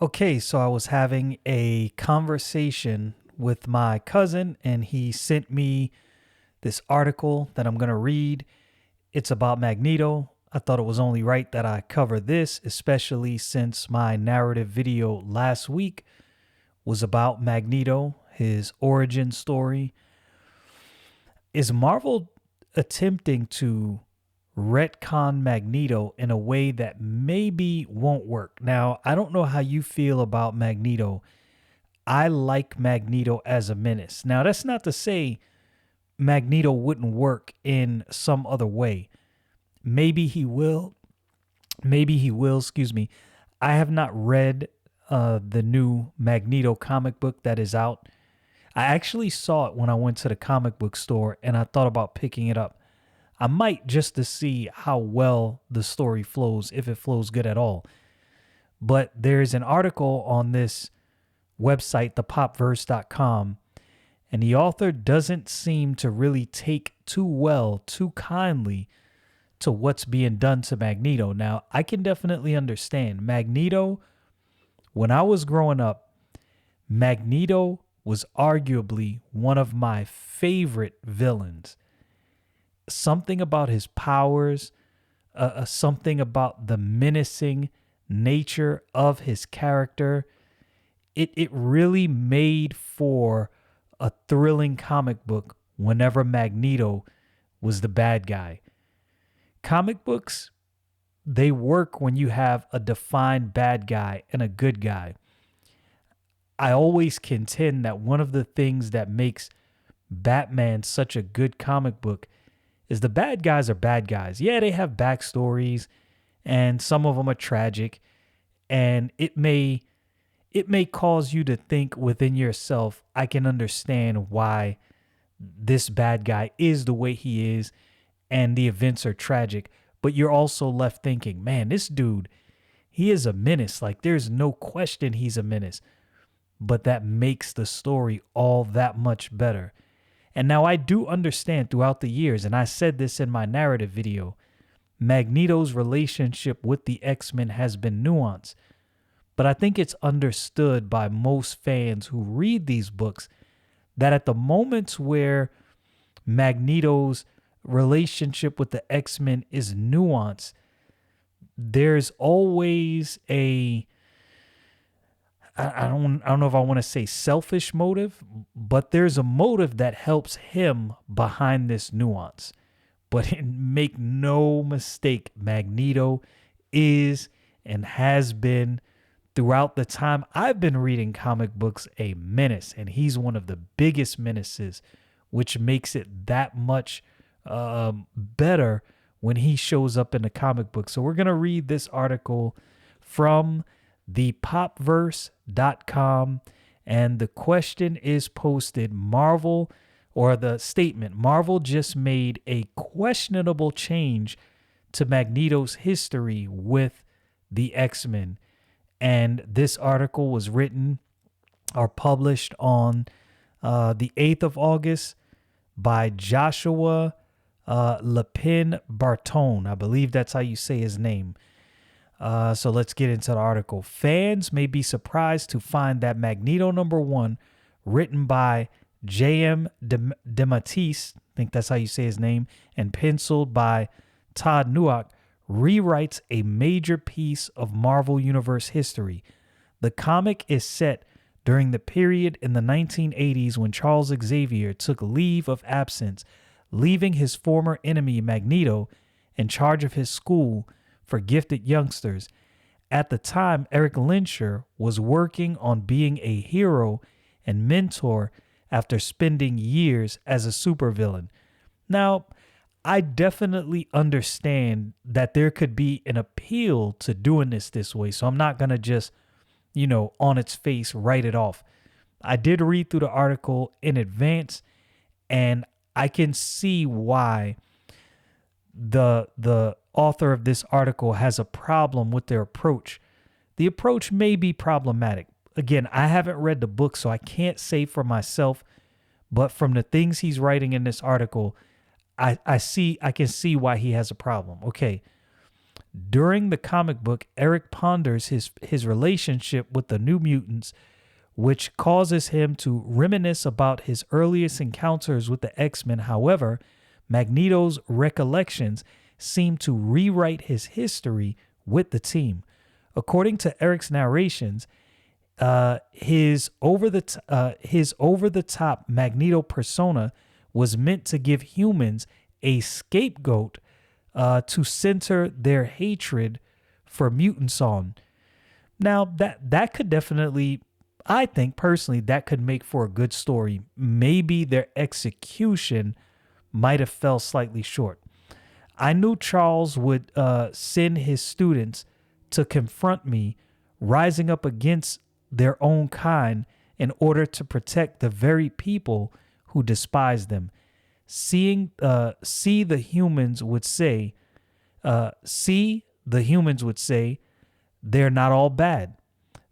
Okay, so I was having a conversation with my cousin, and he sent me this article that I'm going to read. It's about Magneto. I thought it was only right that I cover this, especially since my narrative video last week was about Magneto, his origin story. Is Marvel attempting to retcon Magneto in a way that maybe won't work? Now, I don't know how you feel about Magneto. I like Magneto as a menace. Now, that's not to say Magneto wouldn't work in some other way. Maybe he will. Maybe he will, excuse me. I have not read the new Magneto comic book that is out. I actually saw it when I went to the comic book store and I thought about picking it up. I might just to see how well the story flows, if it flows good at all. But there's an article on this website, thepopverse.com, and the author doesn't seem to really take too kindly to what's being done to Magneto. Now, I can definitely understand. Magneto, when I was growing up, Magneto was arguably one of my favorite villains. Something about his powers, something about the menacing nature of his character. It really made for a thrilling comic book whenever Magneto was the bad guy. Comic books, they work when you have a defined bad guy and a good guy. I always contend that one of the things that makes Batman such a good comic book is the bad guys are bad guys. Yeah, they have backstories and some of them are tragic, and it may cause you to think within yourself, I can understand why this bad guy is the way he is and the events are tragic. But you're also left thinking, man, this dude, he is a menace. Like, there's no question he's a menace. But that makes the story all that much better. And now I do understand throughout the years, and I said this in my narrative video, Magneto's relationship with the X-Men has been nuanced. But I think it's understood by most fans who read these books that at the moments where Magneto's relationship with the X-Men is nuanced, there's always a I don't know if I want to say selfish motive, but there's a motive that helps him behind this nuance. But make no mistake, Magneto is and has been throughout the time I've been reading comic books a menace, and he's one of the biggest menaces, which makes it that much better when he shows up in the comic book. So we're going to read this article from thepopverse.com, and the question is posted: Marvel, or the statement, Marvel just made a questionable change to Magneto's history with the X-Men. And this article was written or published on the 8th of August by Joshua Lepin Barton. I believe that's how you say his name. So let's get into the article. Fans may be surprised to find that Magneto #1, written by J.M. DeMatteis, I think that's how you say his name, and penciled by Todd Newak, rewrites a major piece of Marvel Universe history. The comic is set during the period in the 1980s when Charles Xavier took leave of absence, leaving his former enemy Magneto in charge of his school for gifted youngsters. At the time, Eric Lyncher was working on being a hero and mentor after spending years as a supervillain. Now, I definitely understand that there could be an appeal to doing this way, so I'm not going to just, on its face, write it off. I did read through the article in advance, and I can see why the author of this article has a problem with their approach. The approach may be problematic. Again, I haven't read the book, so I can't say for myself, but from the things he's writing in this article, I can see why he has a problem. Okay. During the comic book, Eric ponders his relationship with the New Mutants, which causes him to reminisce about his earliest encounters with the X-Men. However, Magneto's recollections seem to rewrite his history with the team. According to Eric's narrations, his over the top Magneto persona was meant to give humans a scapegoat to center their hatred for mutants on. Now that could definitely, I think personally, that could make for a good story. Maybe their execution might have fell slightly short. I knew Charles would send his students to confront me, rising up against their own kind in order to protect the very people who despise them. See the humans would say, they're not all bad.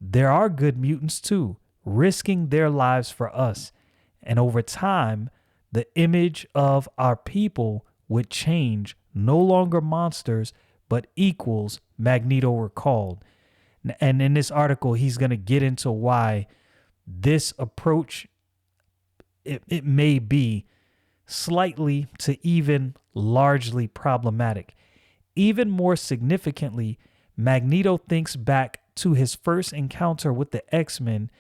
There are good mutants too, risking their lives for us. And over time, the image of our people would change, no longer monsters, but equals, Magneto recalled. And in this article, he's going to get into why this approach, it may be slightly to even largely problematic. Even more significantly, Magneto thinks back to his first encounter with the X-Men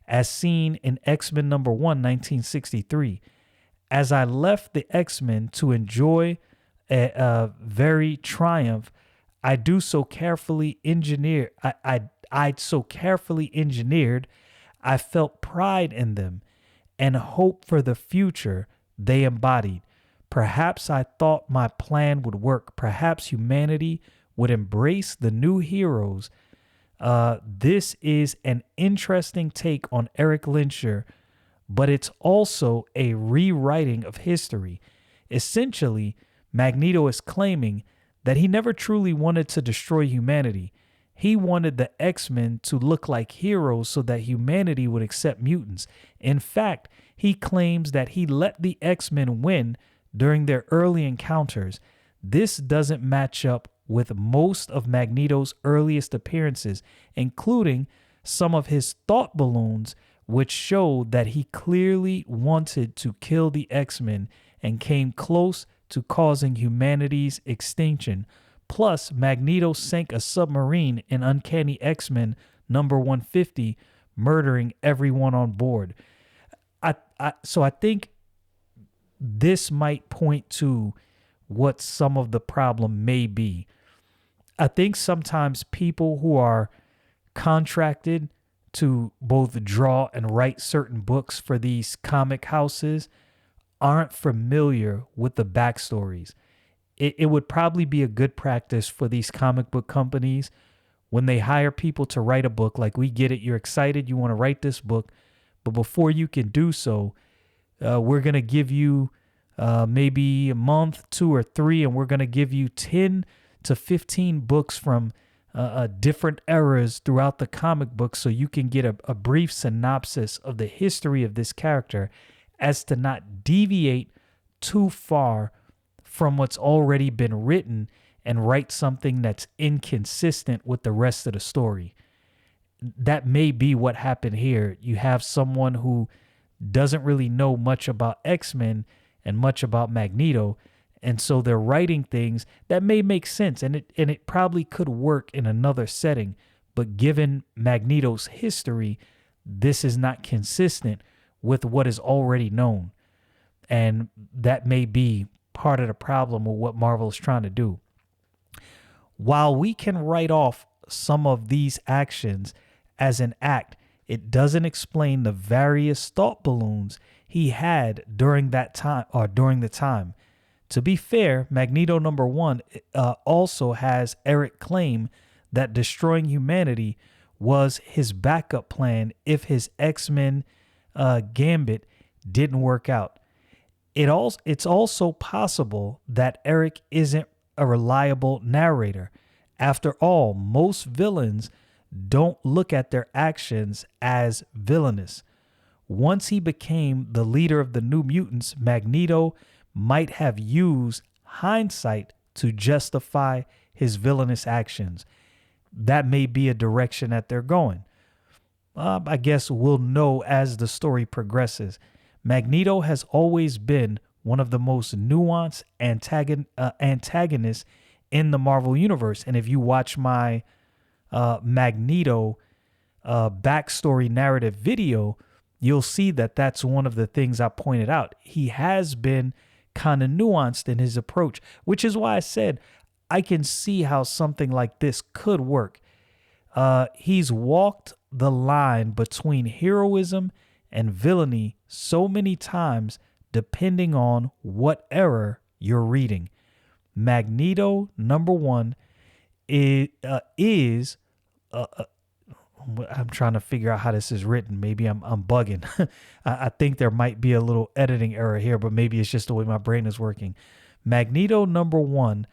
as seen in X-Men number 1, 1963. As I left the X-Men to enjoy a very triumph, I'd so carefully engineered, I felt pride in them and hope for the future they embodied. Perhaps I thought my plan would work. Perhaps humanity would embrace the new heroes. This is an interesting take on Eric Lyncher, but it's also a rewriting of history. Essentially, Magneto is claiming that he never truly wanted to destroy humanity. He wanted the X-Men to look like heroes so that humanity would accept mutants. In fact, he claims that he let the X-Men win during their early encounters. This doesn't match up with most of Magneto's earliest appearances, including some of his thought balloons, which showed that he clearly wanted to kill the X-Men and came close to causing humanity's extinction. Plus, Magneto sank a submarine in Uncanny X-Men number 150, murdering everyone on board. So I think this might point to what some of the problem may be. I think sometimes people who are contracted to both draw and write certain books for these comic houses aren't familiar with the backstories. It would probably be a good practice for these comic book companies when they hire people to write a book. Like, we get it, you're excited, you want to write this book, but before you can do so, we're going to give you maybe a month, 2 or 3, and we're going to give you 10 to 15 books from different eras throughout the comic book so you can get a brief synopsis of the history of this character, as to not deviate too far from what's already been written and write something that's inconsistent with the rest of the story. That may be what happened here. You have someone who doesn't really know much about X-Men and much about Magneto, and so they're writing things that may make sense, and it probably could work in another setting, but given Magneto's history, this is not consistent with what is already known, and that may be part of the problem with what Marvel is trying to do. While we can write off some of these actions as an act, it doesn't explain the various thought balloons he had during that time, or during the time. To be fair, Magneto number 1 also has Eric claim that destroying humanity was his backup plan if his X-Men gambit didn't work out. It's also possible that Eric isn't a reliable narrator. After all, most villains don't look at their actions as villainous. Once he became the leader of the New Mutants, Magneto might have used hindsight to justify his villainous actions. That may be a direction that they're going. I guess we'll know as the story progresses. Magneto has always been one of the most nuanced antagonists in the Marvel Universe. And if you watch my Magneto backstory narrative video, you'll see that that's one of the things I pointed out. He has been kind of nuanced in his approach, which is why I said I can see how something like this could work. He's walked the line between heroism and villainy so many times, depending on what era you're reading. Magneto, number one, is I'm trying to figure out how this is written. Maybe I'm bugging. I think there might be a little editing error here, but maybe it's just the way my brain is working. Magneto, number one,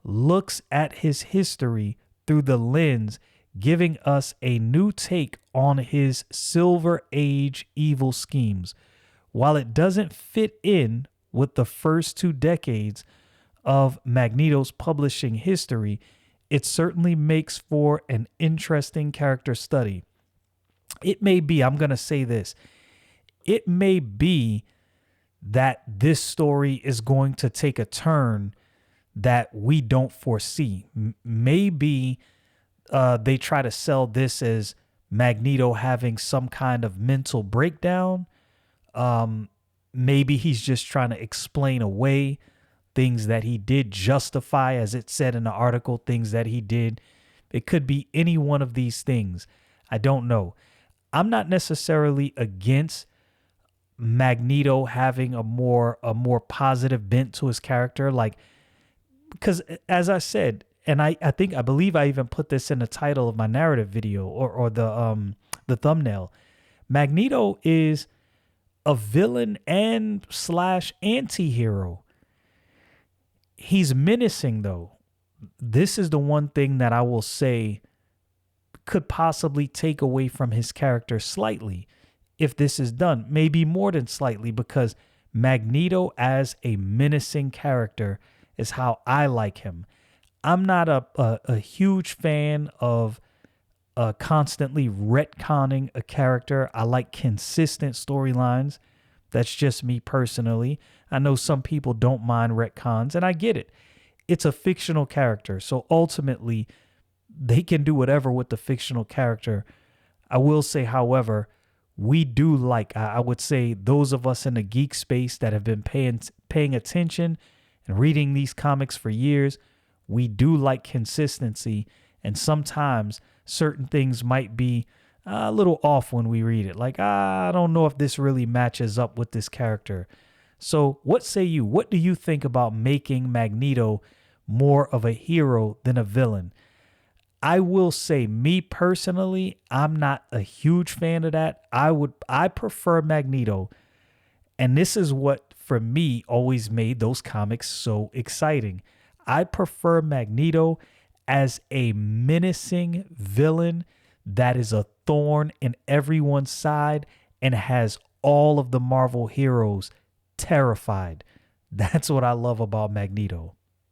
looks at his history through the lens, giving us a new take on his Silver Age evil schemes. While it doesn't fit in with the first 2 decades of Magneto's publishing history, it certainly makes for an interesting character study. It may be, I'm going to say this, it may be that this story is going to take a turn that we don't foresee. Maybe they try to sell this as Magneto having some kind of mental breakdown. Maybe he's just trying to explain away things that he did, justify, as it said in the article, things that he did. It could be any one of these things. I don't know. I'm not necessarily against Magneto having a more positive bent to his character, because as I said, and I believe I even put this in the title of my narrative video or the thumbnail. Magneto is a villain and / anti-hero. He's menacing, though. This is the one thing that I will say could possibly take away from his character slightly if this is done. Maybe more than slightly, because Magneto as a menacing character is how I like him. I'm not a huge fan of constantly retconning a character. I like consistent storylines. That's just me personally. I know some people don't mind retcons, and I get it. It's a fictional character, so ultimately they can do whatever with the fictional character. I will say, however, we do like, I would say, those of us in the geek space that have been paying attention and reading these comics for years, we do like consistency, and sometimes certain things might be a little off when we read it. Like, I don't know if this really matches up with this character. So what say you? What do you think about making Magneto more of a hero than a villain? I will say, me personally, I'm not a huge fan of that. I prefer Magneto. And this is what, for me, always made those comics so exciting. I prefer Magneto as a menacing villain that is a thorn in everyone's side and has all of the Marvel heroes terrified. That's what I love about Magneto.